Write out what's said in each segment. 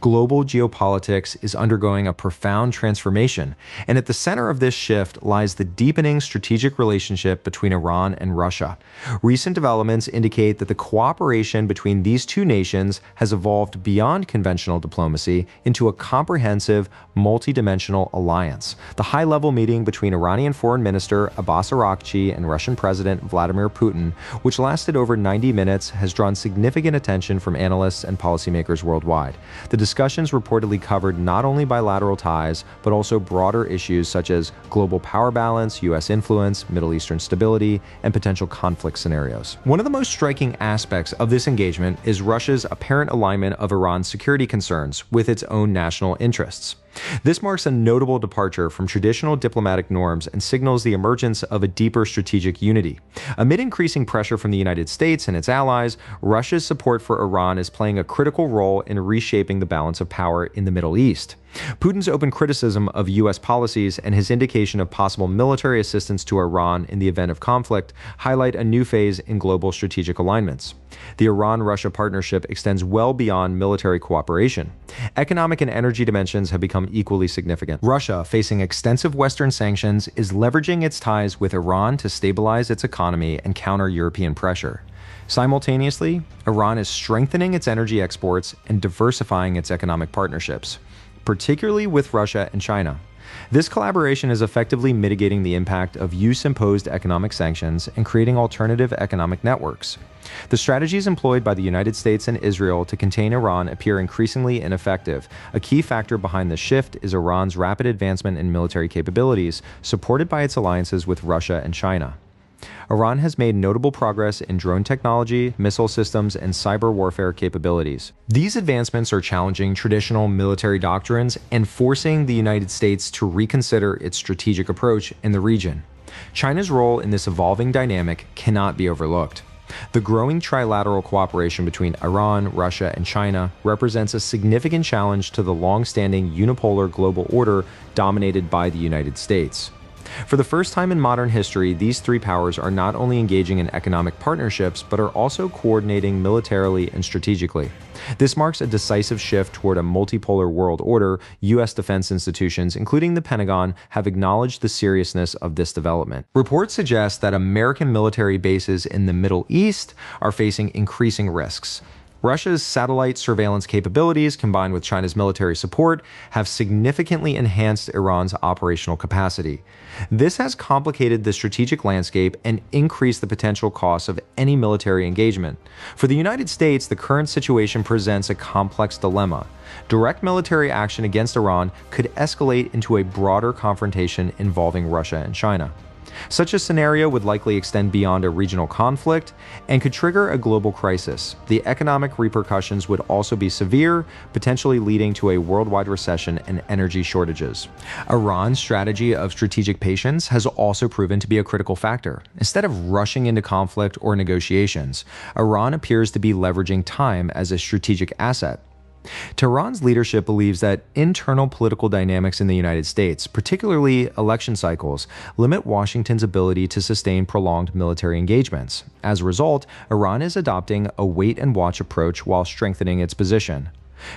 Global geopolitics is undergoing a profound transformation, and at the center of this shift lies the deepening strategic relationship between Iran and Russia. Recent developments indicate that the cooperation between these two nations has evolved beyond conventional diplomacy into a comprehensive, multidimensional alliance. The high-level meeting between Iranian Foreign Minister Abbas Araghchi and Russian President Vladimir Putin, which lasted over 90 minutes, has drawn significant attention from analysts and policymakers worldwide. The discussions reportedly covered not only bilateral ties, but also broader issues such as global power balance, U.S. influence, Middle Eastern stability, and potential conflict scenarios. One of the most striking aspects of this engagement is Russia's apparent alignment of Iran's security concerns with its own national interests. This marks a notable departure from traditional diplomatic norms and signals the emergence of a deeper strategic unity. Amid increasing pressure from the United States and its allies, Russia's support for Iran is playing a critical role in reshaping the balance of power in the Middle East. Putin's open criticism of U.S. policies and his indication of possible military assistance to Iran in the event of conflict highlight a new phase in global strategic alignments. The Iran-Russia partnership extends well beyond military cooperation. Economic and energy dimensions have become equally significant. Russia, facing extensive Western sanctions, is leveraging its ties with Iran to stabilize its economy and counter European pressure. Simultaneously, Iran is strengthening its energy exports and diversifying its economic partnerships, particularly with Russia and China. This collaboration is effectively mitigating the impact of US-imposed economic sanctions and creating alternative economic networks. The strategies employed by the United States and Israel to contain Iran appear increasingly ineffective. A key factor behind this shift is Iran's rapid advancement in military capabilities, supported by its alliances with Russia and China. Iran has made notable progress in drone technology, missile systems, and cyber warfare capabilities. These advancements are challenging traditional military doctrines and forcing the United States to reconsider its strategic approach in the region. China's role in this evolving dynamic cannot be overlooked. The growing trilateral cooperation between Iran, Russia, and China represents a significant challenge to the long-standing unipolar global order dominated by the United States. For the first time in modern history, these three powers are not only engaging in economic partnerships, but are also coordinating militarily and strategically. This marks a decisive shift toward a multipolar world order. U.S. defense institutions, including the Pentagon, have acknowledged the seriousness of this development. Reports suggest that American military bases in the Middle East are facing increasing risks. Russia's satellite surveillance capabilities, combined with China's military support, have significantly enhanced Iran's operational capacity. This has complicated the strategic landscape and increased the potential costs of any military engagement. For the United States, the current situation presents a complex dilemma. Direct military action against Iran could escalate into a broader confrontation involving Russia and China. Such a scenario would likely extend beyond a regional conflict and could trigger a global crisis. The economic repercussions would also be severe, potentially leading to a worldwide recession and energy shortages. Iran's strategy of strategic patience has also proven to be a critical factor. Instead of rushing into conflict or negotiations, Iran appears to be leveraging time as a strategic asset. Tehran's leadership believes that internal political dynamics in the United States, particularly election cycles, limit Washington's ability to sustain prolonged military engagements. As a result, Iran is adopting a wait-and-watch approach while strengthening its position.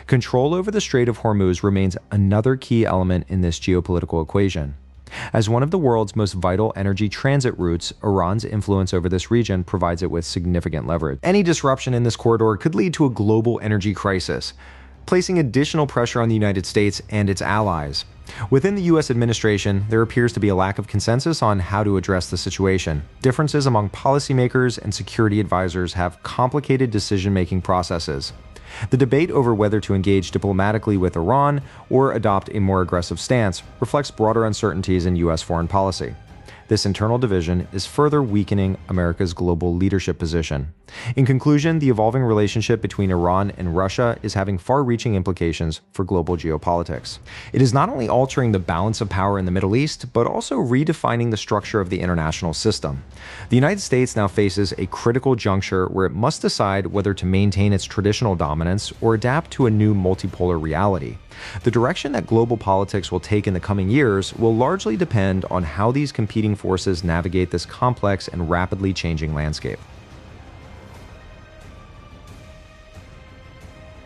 Control over the Strait of Hormuz remains another key element in this geopolitical equation. As one of the world's most vital energy transit routes, Iran's influence over this region provides it with significant leverage. Any disruption in this corridor could lead to a global energy crisis, placing additional pressure on the United States and its allies. Within the U.S. administration, there appears to be a lack of consensus on how to address the situation. Differences among policymakers and security advisors have complicated decision-making processes. The debate over whether to engage diplomatically with Iran or adopt a more aggressive stance reflects broader uncertainties in U.S. foreign policy. This internal division is further weakening America's global leadership position. In conclusion, the evolving relationship between Iran and Russia is having far-reaching implications for global geopolitics. It is not only altering the balance of power in the Middle East, but also redefining the structure of the international system. The United States now faces a critical juncture where it must decide whether to maintain its traditional dominance or adapt to a new multipolar reality. The direction that global politics will take in the coming years will largely depend on how these competing forces navigate this complex and rapidly changing landscape.